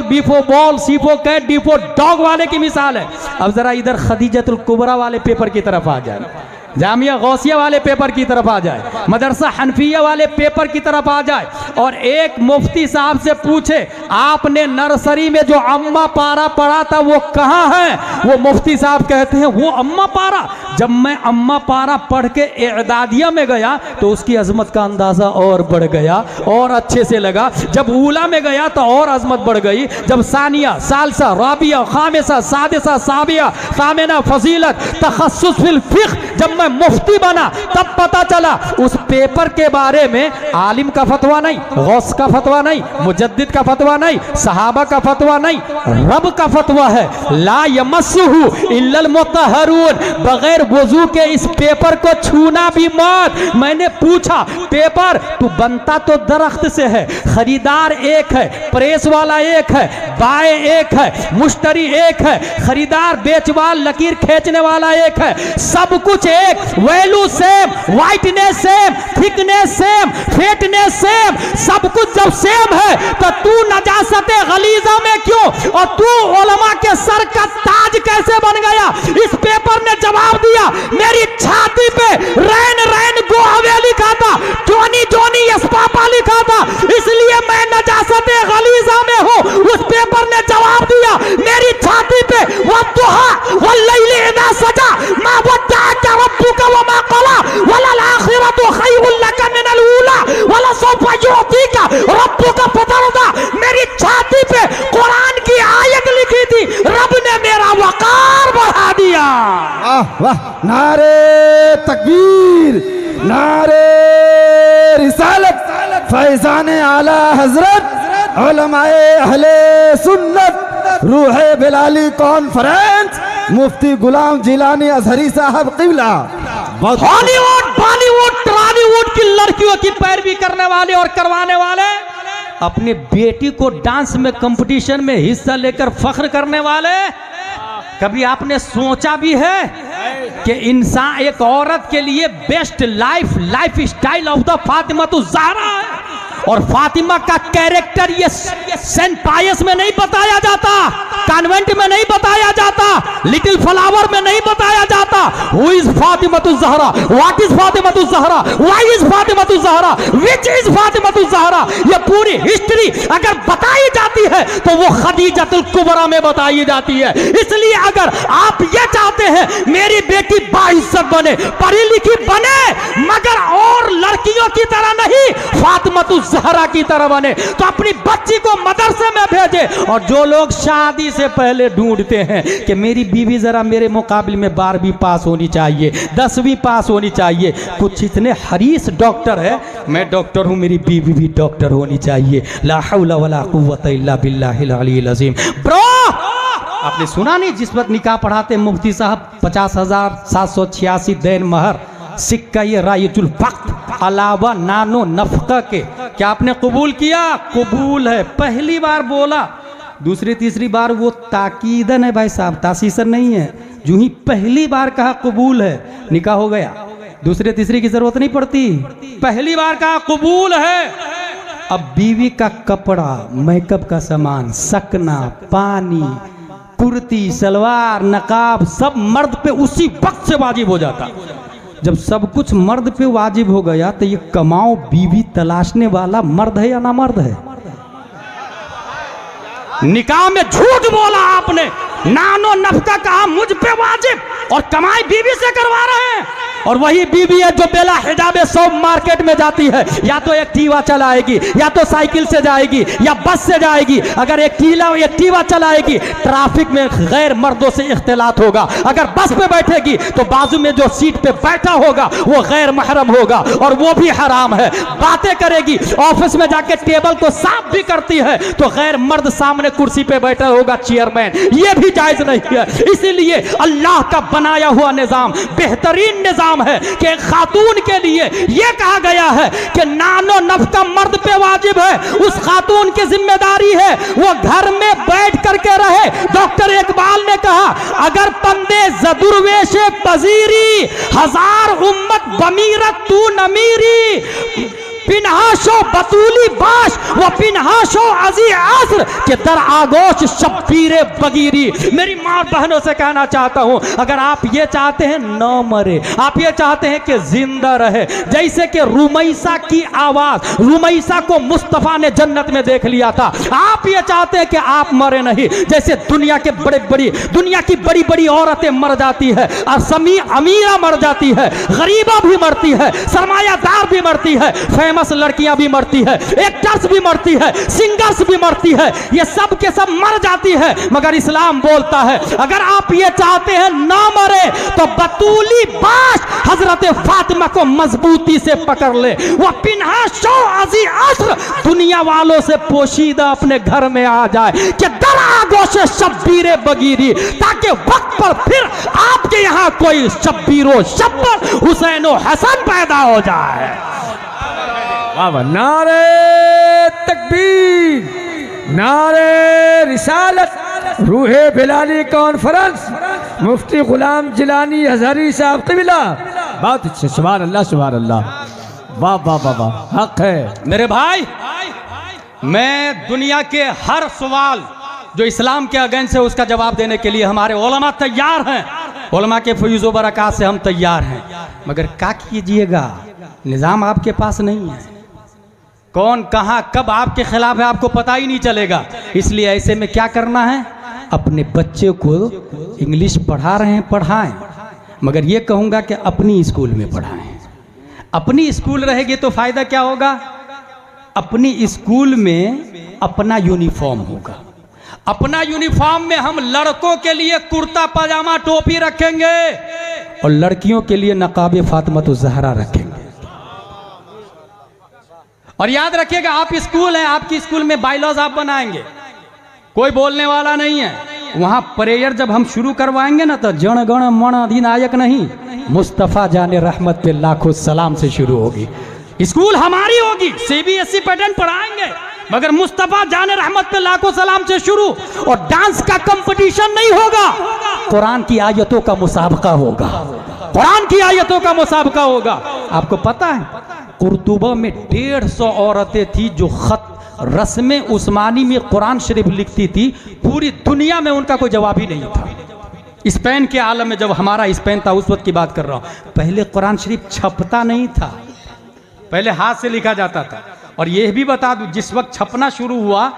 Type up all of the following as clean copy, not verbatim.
Before ball, सीफो cat, डीफो dog वाले की मिसाल है। अब जरा इधर खदीजतुल कुबरा वाले पेपर की तरफ आ जाए, जामिया गौसिया वाले पेपर की तरफ आ जाए, मदरसा हनफिया वाले पेपर की तरफ आ जाए और एक मुफ्ती साहब से पूछे आपने नर्सरी में जो अम्मा पारा पढ़ा था वो कहाँ है? वो मुफ्ती साहब कहते हैं वो अम्मा पारा, जब मैं अम्मा पारा पढ़ के एदादिया में गया तो उसकी अजमत का अंदाज़ा और बढ़ गया और अच्छे से लगा। जब ऊला में गया तो और अजमत बढ़ गई। जब सानिया, सालसा, राबिया, खामिसा, सादिसा, साबिया, सामिना, फजीलत, तखस्सुस फिल फिक़्ह, जब मैं मुफ्ती बना तब पता चला उस पेपर के बारे में आलिम का फतवा नहीं, गौस का फतवा नहीं, मुजद्दिद का फतवा नहीं, सहाबा का फतवा नहीं, रब का फतवा है। ला यमस्सुहु इल्लल मुत्तहरून, बगैर वजू के इस पेपर को छूना भी मत। मैंने पूछा पेपर तू बनता तो दरख्त से है, खरीदार एक है, प्रेस वाला एक है, बाय एक है, मुश्तरी एक है, खरीदार बेचवाल लकीर खींचने वाला एक है, सब कुछ एक, value same, whiteness same, thickness same, fatness same, सब कुछ जब सेम है तो तू नजासते गलीजा में क्यों और तू उलमा के सर का ताज कैसे बन गया? इस पेपर ने जवाब दिया, मेरी छाती पे रैन रैन गो हवे लिखा था, जोनी जोनी यस पापा लिखा था, इसलिए मैं नजासते गलीजा में हूं। उस पेपर ने जवाब दिया, मेरी छाती पे वद्दुहा वल्लैलि इज़ा सजा मा वद्दअका रब्बुका वमा क़ला वलल आखिरतु खैरुल लका मिनल ऊला वलसौफा युअतीका रब्बुका फतरदा। मेरी छाती पे कुरान की आयत लिखी थी, रब ने मेरा वकार बढ़ा दिया। वाह वाह, नारे तकबीर, नारे रिसालत, फैज़ान आला हजरत, उलमाए अहले सुन्नत, रूहे बिलाली कॉन्फ्रेंस, मुफ्ती गुलाम जिलानी अजहरी साहब क़िबला। हॉलीवुड, बॉलीवुड, टॉलीवुड की लड़कियों की पैरवी करने वाले और करवाने वाले, अपनी बेटी को डांस में कंपटीशन में हिस्सा लेकर फख्र करने वाले, कभी आपने सोचा भी है कि इंसान एक औरत के लिए best life style of the Fatima तो ज़हरा है और फातिमा का कैरेक्टर ये सेंट पायस में नहीं बताया जाता, कॉन्वेंट में नहीं बताया जाता, लिटिल फ्लावर में नहीं बताया जाता। हु इज फातिमा तो ज़हरा, व्हाट इज फातिमा तो ज़हरा, व्हाई इज फातिमा तो ज़हरा, विच इज फातिमा तो ज़हरा, ये पूरी हिस्ट्री अगर बताई जाती है तो वो खदीजतुल कुबरा में बताई जाती है। इसलिए अगर आप ये चाहते हैं मेरी बेटी बाइज्जत बने, पढ़ी लिखी बने, मगर और लड़कियों की तरह नहीं, फातिमा तो ज़हरा की तरह बने, तो अपनी बच्ची को मदरसे में भेजे। और जो लोग शादी से पहले ढूंढते हैं कि मेरी बीवी जरा मेरे मुकाबले में 12वीं पास होनी चाहिए, 10वीं पास होनी चाहिए, कुछ इतने हरीस डॉक्टर है, मैं डॉक्टर हूं, मेरी बीवी भी डॉक्टर होनी चाहिए। ला हौला वला कुव्वता इल्ला बिल्लाहिल अलील अज़ीम। ब्रो, आपने सुना नहीं जिस वक्त निकाह पढ़ाते मुफ्ती साहब 50,786 देन महर, सिक्का ये रायजुल वक्त, अलावा नानो नफका के, क्या आपने कबूल किया? कबूल है। पहली बार बोला, दूसरी तीसरी बार वो ताकीदन है भाई साहब, तासीसन नहीं है। जो ही पहली बार कहा कबूल है, निकाह हो गया, दूसरे तीसरी की जरूरत नहीं पड़ती, पहली बार कहा कबूल है। अब बीवी का कपड़ा, मेकअप का सामान, सकना, पानी, कुर्ती, सलवार, नकाब सब मर्द पे उसी वक्त से वाजिब हो जाता। जब सब कुछ मर्द पे वाजिब हो गया तो ये कमाओ बीवी तलाशने वाला मर्द है या ना मर्द है? निकाह में झूठ बोला आपने, नानो नफका कहा मुझ पे वाजिब और कमाई बीवी से करवा रहे हैं। और वही बीवी है जो बेला हिजाबे सब मार्केट में जाती है, या तो एक्टिवा चलाएगी, या तो साइकिल से जाएगी, या बस से जाएगी। अगर एक्टिवा चलाएगी ट्रैफिक में गैर मर्दों से इख्तिलात होगा, अगर बस पे बैठेगी तो बाजू में जो सीट पे बैठा होगा वो गैर महरम होगा और वो भी हराम है। बातें करेगी, ऑफिस में जाके टेबल को साफ भी करती है तो गैर मर्द सामने कुर्सी पे बैठा होगा चेयरमैन, ये भी जायज नहीं है। इसीलिए अल्लाह का बनाया हुआ निजाम बेहतरीन निजाम है कि एक खातून के लिए यह कहा गया है कि नानो नफका मर्द पे वाजिब है, उस खातून की जिम्मेदारी है वो घर में बैठ करके रहे। डॉक्टर इकबाल ने कहा अगर पंदे जदुर्वेशे पजीरी हजार उम्मत बमीरत तू नमीरी, पिनहाशो बतूली बाश व पिनहाशो अजी असर के दर आगोश शब्बीरे बगीरी। मेरी माँ बहनों से कहना चाहता हूँ, अगर आप ये चाहते हैं न मरे, आप ये चाहते हैं कि जिंदा रहे, जैसे कि रुमैसा की आवाज, रुमैसा को मुस्तफा ने जन्नत में देख लिया था, आप ये चाहते हैं कि आप मरे नहीं, जैसे दुनिया की बड़ी बड़ी औरतें मर जाती है, अमीरा मर जाती है, गरीबा भी मरती है, सरमायादार भी मरती है, फेमस लड़कियां भी मरती है, एक्टर्स भी मरती है, सिंगर्स भी मरती है, ये सब के सब मर जाती है। मगर इस्लाम बोलता है अगर आप ये चाहते हैं ना मरे तो बतूली बाश हजरत फातिमा को मजबूती से पकड़ ले, वह पिन्हा शो अजी असर दुनिया वालों से पोशीदा अपने घर में आ जाए कि दर आगोश शब्बीरे बगीरी, ताकि वक्त पर फिर आपके यहाँ कोई शब्बीरो शब्बर हुसैन हसन पैदा हो जाए। नारे तकबीर, नारे रिसालत, रूहे बिलाली कॉन्फ्रेंस, मुफ्ती गुलाम जिलानी हज़ारी साहब क़िबला। बहुत अच्छे, सुभान अल्लाह सुभान अल्लाह, वाह वाह वाह वाह, हक है। मेरे भाई, मैं दुनिया के हर सवाल जो इस्लाम के अगेंस्ट है उसका जवाब देने के लिए हमारे उलमा तैयार हैं, उलमा के फयूज़ व बरक़ात से हम तैयार हैं। मगर क्या कीजिएगा, निज़ाम आपके पास नहीं है, कौन कहाँ कब आपके खिलाफ है आपको पता ही नहीं चलेगा। इसलिए ऐसे में क्या करना है, अपने बच्चे को इंग्लिश पढ़ा रहे हैं पढ़ाएं, मगर ये कहूँगा कि अपनी स्कूल में पढ़ाएं। अपनी स्कूल रहेगी तो फायदा क्या होगा, अपनी स्कूल में अपना यूनिफॉर्म होगा, अपना यूनिफॉर्म में हम लड़कों के लिए कुर्ता पजामा टोपी रखेंगे और लड़कियों के लिए नकाब फातिमा ज़हरा रखेंगे। और याद रखिएगा आप स्कूल हैं, आपकी स्कूल में बायलॉज आप बनाएंगे, कोई बोलने वाला नहीं है। वहां प्रेयर जब हम शुरू करवाएंगे ना तो जन गण मन अधिनायक नहीं, मुस्तफ़ा जाने रहमत पे लाखों सलाम से शुरू होगी। स्कूल हमारी होगी, CBSE पैटर्न पढ़ाएंगे, मगर मुस्तफ़ा जाने रहमत पे लाखों सलाम से शुरू। और डांस का कंपटीशन नहीं होगा, कुरान की आयतों का मुसाबका होगा, कुरान की आयतों का मुसाबका होगा। आपको पता है कुर्तुबा में 150 औरतें थी जो खत रस्म उस्मानी में कुरान शरीफ लिखती थी, पूरी दुनिया में उनका कोई जवाब ही नहीं था। स्पेन के आलम में, जब हमारा स्पेन था उस वक्त की बात कर रहा हूँ, पहले कुरान शरीफ छपता नहीं था, पहले हाथ से लिखा जाता था। और यह भी बता दूं, जिस वक्त छपना शुरू हुआ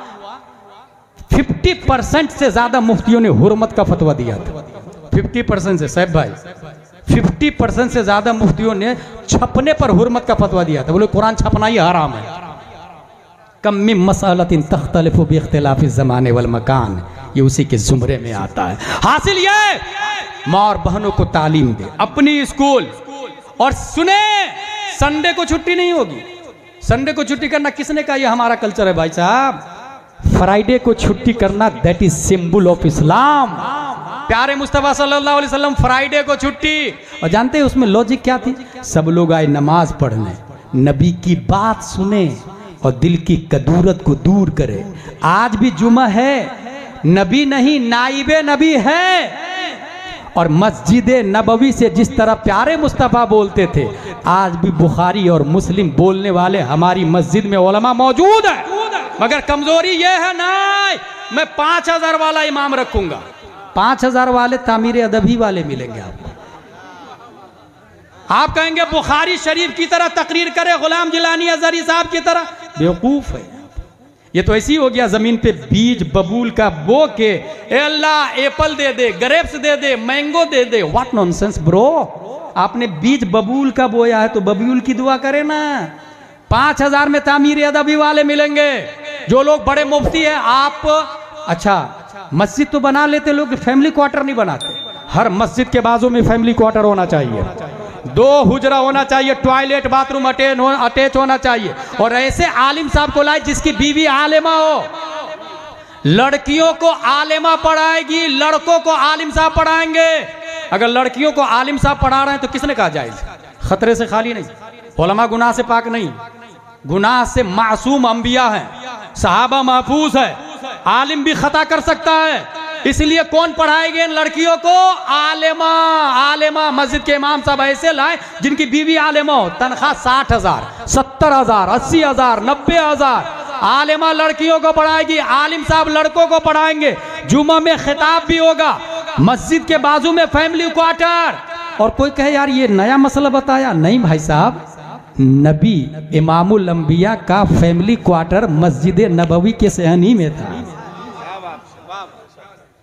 50% से ज्यादा मुफ्तियों ने हुर्मत का फतवा दिया था। 50% से, साहब भाई 50% से ज्यादा मुफ्तियों ने छपने पर हुर्मत का फतवा दिया था, बोले कुरान छपना ही हराम है। कम मिन मसअलतिन तख्तलिफु बिइख्तिलाफिज़ ज़माने वल मकान, ये उसी के जुमरे में आता है। हासिल ये, माँ और बहनों को तालीम दे अपनी स्कूल। और सुने, संडे को छुट्टी नहीं होगी, संडे को छुट्टी करना किसने कहा, ये हमारा कल्चर है भाई साहब। फ्राइडे को छुट्टी करना that is symbol of Islam. प्यारे मुस्तफा सल्लल्लाहु अलैहि वसल्लम फ्राइडे को छुट्टी, और जानते हैं उसमें लॉजिक क्या थी, सब लोग आए नमाज पढ़ने, नबी की बात सुने और दिल की कदूरत को दूर करे। आज भी जुमा है, नबी नहीं नाइबे नबी है। और मस्जिद नबवी से जिस तरह प्यारे मुस्तफ़ा बोलते थे, आज भी बुखारी और मुस्लिम बोलने वाले हमारी मस्जिद में उलमा मौजूद है। मगर कमजोरी यह है ना, मैं 5000 वाला इमाम रखूंगा, 5000 वाले तामीर अदबी वाले मिलेंगे आपको। आप कहेंगे बुखारी शरीफ की तरह तकरीर करे गुलाम जिलानी अज़हरी साहब की तरह, बेवकूफ है। ये तो ऐसी हो गया, जमीन पे बीज बबूल का बो के ए अल्लाह एप्पल दे दे, ग्रेप्स दे दे, मैंगो दे दे। व्हाट नॉनसेंस ब्रो, आपने बीज बबूल का बोया है तो बबूल की दुआ करे ना। 5000 में तामीर अदबी वाले मिलेंगे, जो लोग बड़े मुफ्ती है। आप अच्छा मस्जिद तो बना लेते लोग, फैमिली क्वार्टर नहीं बनाते। हर मस्जिद के बाजू में फैमिली क्वार्टर होना चाहिए, 2 हुजरा होना चाहिए, टॉयलेट बाथरूम अटैच होना चाहिए। और ऐसे आलिम साहब को लाए जिसकी बीवी आलिमा हो। लड़कियों को आलिमा पढ़ाएगी, लड़कों को आलिम साहब पढ़ाएंगे। अगर लड़कियों को आलिम साहब पढ़ा रहे हैं तो किसने कहा जायज, खतरे से खाली नहीं, उलमा गुनाह से पाक नहीं, गुनाह से मासूम अंबिया हैं, सहाबा महफूज है। आलिम भी खता कर सकता है, इसलिए कौन पढ़ाएंगे इन लड़कियों को? आलिमा। आलिमा मस्जिद के इमाम साहब ऐसे लाए जिनकी बीवी आलिमा हो, तनख्वाह 60,000, 70,000, 80,000, 90,000। आलिमा लड़कियों को पढ़ाएगी, आलिम साहब लड़कों को पढ़ाएंगे। जुमा में खिताब भी होगा, मस्जिद के बाजू में फैमिली क्वार्टर। और कोई कहे यार ये नया मसला बताया, नहीं भाई साहब, नबी इमामुल अंबिया का फैमिली क्वार्टर मस्जिद नबवी के सहनी में था।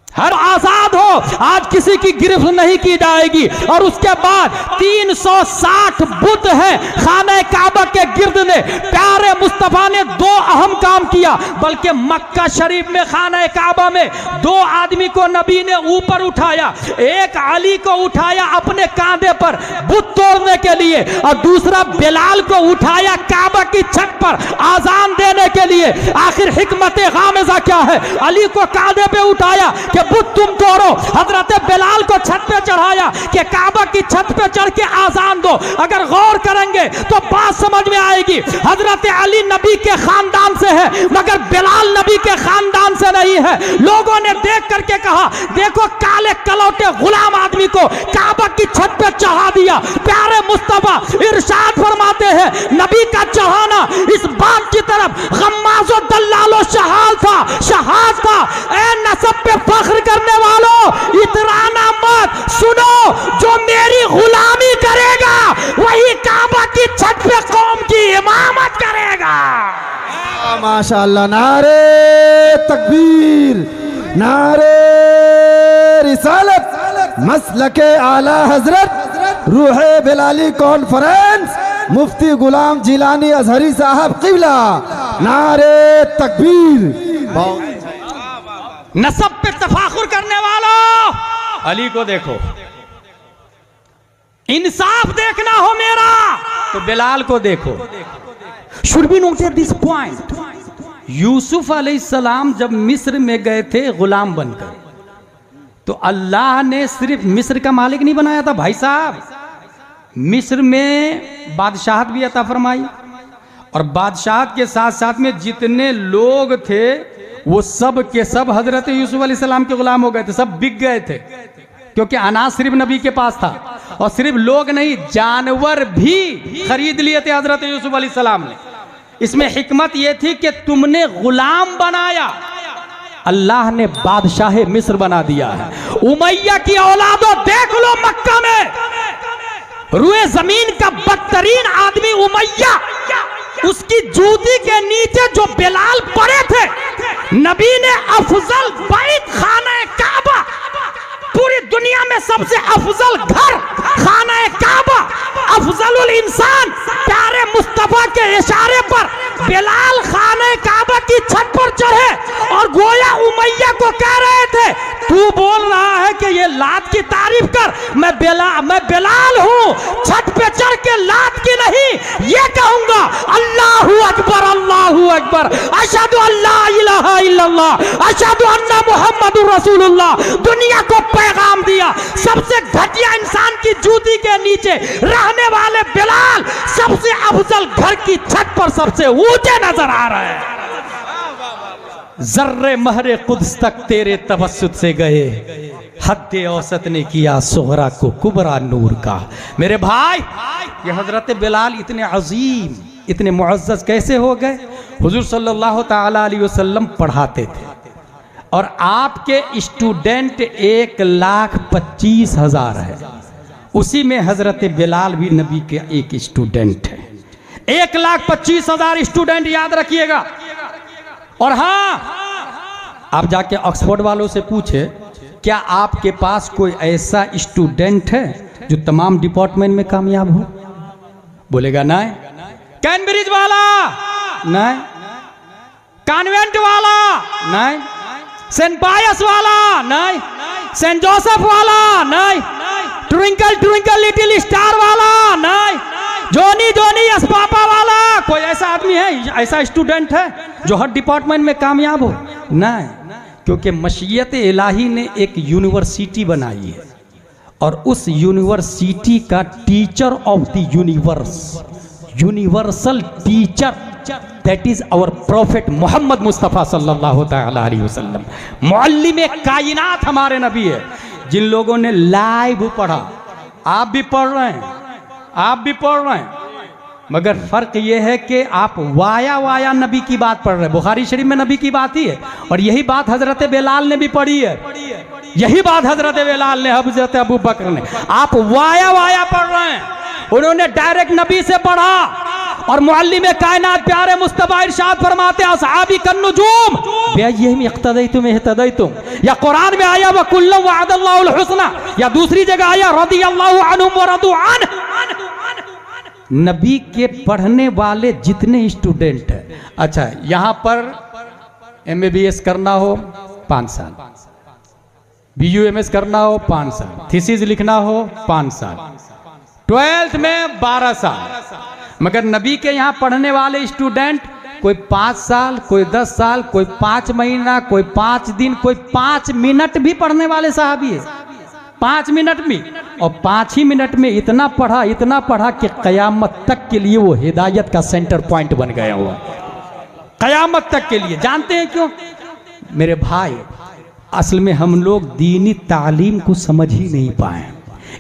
हर आजाद हो, आज किसी की गिरफ्त नहीं की जाएगी। और उसके बाद 360 बुत है खाने काबा के गिर्द ने। प्यारे मुस्तफा ने 2 अहम काम किया, बल्कि मक्का शरीफ में खाने काबा में 2 आदमी को नबी ने ऊपर उठाया। एक अली को उठाया अपने कांधे पर बुत तोड़ने के लिए, और दूसरा बिलाल को उठाया काबा की छत पर आजान देने के लिए। आखिर हिकमत गामिज़ा क्या है? अली को कांधे पे उठाया कि बुत तुम तोड़ो, हजरत बिलाल को छत पे चढ़ाया कि काबा की छत पे चढ़ के आजान दो। अगर गौर करेंगे तो बात समझ में आएगी। हजरत अली नबी के खानदान से है, मगर बिलाल नबी के खानदान से नहीं है। लोगों ने देख करके कहा देखो काले कलौटे गुलाम आदमी को काबा की छत पे चढ़ा दिया। प्यारे मुस्तफा इरशाद फरमाते हैं, नबी का चढ़ाना इस बात की तरफ गम्माज़ो दल्लालो शहाल था, शहाद था। ए नसब पे फख्र करने वालों, इतराना मत, सुनो, जो मेरी गुलामी करेगा वही काबा की छत पे कौम की इमामत करेगा। माशाअल्लाह, नारे तकबीर, नारे रिसालत, मसलके आला हजरत रूहे बिलाली कॉन्फ्रेंस, मुफ्ती गुलाम जिलानी अजहरी साहब किबला, नारे तकबीर। नसब पे तफाखुर करने वालों, अली को देखो। इंसाफ देखना हो मेरा तो बिलाल को देखो। Should be noted this point. Yusuf अलैहिस्सलाम जब मिस्र में गए थे गुलाम बनकर, तो अल्लाह ने सिर्फ मिस्र का मालिक नहीं बनाया था भाई साहब, मिस्र में बादशाहत भी अता फरमाई। और बादशाहत के साथ साथ में जितने लोग थे वो सब के सब हजरत यूसुफ अलैहिस्सलाम के गुलाम हो गए थे, सब बिक गए थे, क्योंकि अनाज सिर्फ नबी के पास था। और सिर्फ लोग नहीं, जानवर भी खरीद लिए थे हजरत यूसुफ अलैहिस्सलाम ने। इसमें हिकमत यह थी कि तुमने गुलाम बनाया, अल्लाह ने बादशाह मिस्र बना दिया है। उमैया की औलादों देख लो, मक्का में रुए जमीन का बदतरीन आदमी उमैया, उसकी जूती के नीचे जो बिलाल पड़े थे, नबी ने अफजल बैत खाना काबा, पूरी दुनिया में सबसे अफजल घर खाना काबा, अफजलुल इंसान, प्यारे मुस्तफा के इशारे पर बिलाल खाने काबा की छत पर चढ़े और गोया उमैया को कह रहे थे, तू बोल रहा है कि ये लात की तारीफ कर, मैं बिलाल हूँ, छत पे चढ़ के लात की नहीं ये कहूंगा, अल्लाहू अकबर, अल्लाहू अकबर, अशहदु अल्ला इलाहा इल्लल्लाह, अशहदु अन्ना मुहम्मदुर रसूलुल्लाह। दुनिया को पैगाम दिया, सबसे घटिया इंसान की जूती के नीचे रहने वाले बिलाल सबसे अफजल घर की छत पर सबसे ऊंचे नजर आ रहे हैं। जर्रे महरे कुद्स तक तेरे तवस्सुत से गए, हद्दे औसत ने किया सोहरा को कुबरा नूर का। मेरे भाई, ये हजरत बिलाल इतने अजीम, इतने मुअज़्ज़ज़ कैसे हो गए? हुजूर सल्लल्लाहु ताला अलैहि वसल्लम पढ़ाते थे और आपके स्टूडेंट 1,25,000 है, उसी में हजरत बिलाल भी नबी के एक स्टूडेंट है। 1,25,000 स्टूडेंट, याद रखिएगा। और हाँ, आप जाके ऑक्सफोर्ड वालों से पूछे, क्या आपके पास कोई ऐसा स्टूडेंट है जो तमाम डिपार्टमेंट में कामयाब हो? बोलेगा नहीं। कैम्ब्रिज वाला नहीं, कॉन्वेंट वाला नहीं, सेंट पायस वाला नहीं, सेंट जोसेफ वाला नहीं, ट्विंकल ट्विंकल लिटिल स्टार वाला नहीं, जोनी जोनी अस्पापा वाला। कोई ऐसा आदमी है, ऐसा स्टूडेंट है जो हर डिपार्टमेंट में कामयाब हो? नहीं, क्योंकि मशीयत इलाही ने एक यूनिवर्सिटी बनाई है और उस यूनिवर्सिटी का teacher of the universe, universal teacher that is our prophet Mohammad Mustafa सल्लल्लाहु तआला अलैहि वसल्लम। मुअल्लिम कायनात हमारे नबी है, जिन लोगों ने लाइव पढ़ा, आप भी पढ़ रहे हैं, आप भी पढ़ रहे हैं, मगर फर्क यह है कि आप वाया नबी की बात पढ़ रहे हैं। बुखारी शरीफ में नबी की बात ही है, और यही बात हजरत बेलाल ने भी पढ़ी है, यही बात हजरत बेलाल ने, हजरत अबू बकर ने। आप वाया पढ़ रहे हैं, उन्होंने डायरेक्ट नबी से पढ़ा। और मुअल्लिम कायनात प्यारे मुस्तफा इरशाद फरमाते असहाबी कन्नुजूम बिअय्यिहिम इक्तदैतुम इह्तदैतुम, या कुरान में आया व कुल्लु वअदल्लाहुल हुस्ना, या दूसरी जगह आया रदियल्लाहु अन्हुम व रदू अन। नबी के पढ़ने वाले जितने स्टूडेंट हैं, अच्छा यहां पर MBBS करना हो 5 साल, BUMS करना हो 5 साल, थीसिस लिखना हो 5 साल, 12th में 12 साल, मगर नबी के यहाँ पढ़ने वाले स्टूडेंट कोई 5 साल, कोई 10 साल, कोई 5 महीना, कोई 5 दिन, कोई 5 मिनट भी पढ़ने वाले साहबी है, 5 मिनट भी। और 5 ही मिनट में इतना पढ़ा कि कयामत तक के लिए वो हिदायत का सेंटर पॉइंट बन गया हुआ, कयामत तक के लिए। जानते हैं क्यों मेरे भाई? असल में हम लोग दीनी तालीम को समझ ही नहीं पाए,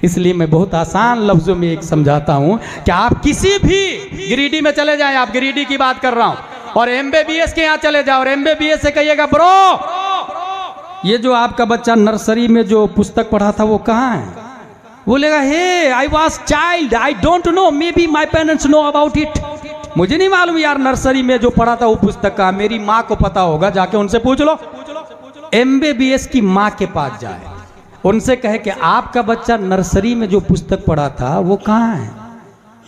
इसलिए मैं बहुत आसान लफ्जों में एक समझाता हूं कि आप किसी भी गिरिडीह में चले जाएं, आप गिरिडीह की बात कर रहा हूं, और MBBS के यहाँ चले जाओ और MBBS से कहिएगा ब्रो ये जो आपका बच्चा नर्सरी में जो पुस्तक पढ़ा था वो कहाँ है? बोलेगा hey I was child, I don't know, maybe my parents know about it. मुझे नहीं मालूम यार नर्सरी में जो पढ़ा था वो पुस्तक का, मेरी माँ को पता होगा, जाके उनसे पूछ लो। MBBS की माँ के पास जाए, उनसे कहे कि आपका बच्चा नर्सरी में जो पुस्तक पढ़ा था वो कहाँ है?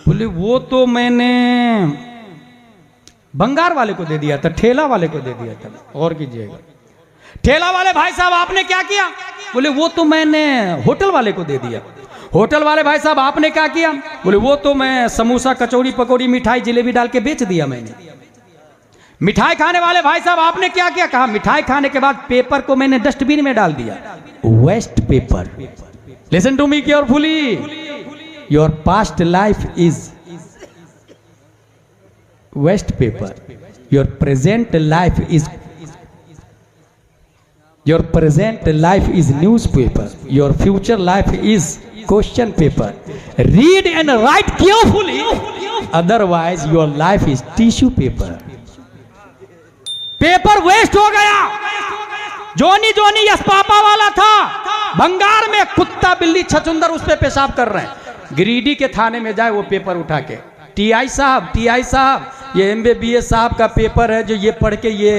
बोले वो तो मैंने भंगार वाले को दे दिया था, ठेला वाले को दे दिया था। और कीजिएगा, ठेला वाले भाई साहब आपने क्या किया? बोले वो तो मैंने होटल वाले को दे दिया। होटल वाले भाई साहब आपने क्या किया? बोले वो तो मैं समोसा कचौड़ी पकौड़ी मिठाई जलेबी डाल के बेच दिया मैंने। मिठाई खाने वाले भाई साहब आपने क्या किया? कहा मिठाई खाने के बाद पेपर को मैंने डस्टबिन में डाल दिया, waste paper. Listen to me carefully, your past life is waste paper, your present life is newspaper, your future life is question paper. Read and write carefully, otherwise your life is tissue paper. Paper waste हो गया। Johnny yes papa वाला था, भंगार में कुत्ता बिल्ली छछुंदर उस पे पेशाब कर रहे हैं। गिरिडीह के थाने में जाए वो पेपर उठा के, टीआई साहब ये MBBS साहब का पेपर है जो ये पढ़ के ये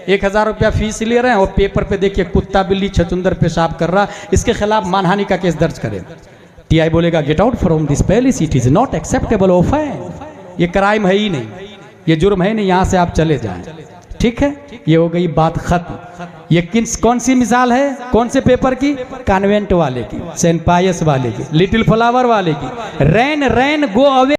1000 रुपया फीस ले रहे हैं, और पेपर पे देखिए कुत्ता बिल्ली छछुंदर पेशाब कर रहा, इसके खिलाफ मानहानि का केस दर्ज करें। टीआई बोलेगा get out from this palace, it is not acceptable offence, ये क्राइम है ही नहीं, ये जुर्म है नहीं, यहां से आप चले जाएं। ठीक है, ये हो गई बात खत्म। ये कौन सी मिसाल है? कौन से पेपर की? कॉन्वेंट वाले की, सेंट पायस वाले की, लिटिल फ्लावर वाले की। रैन गो अवे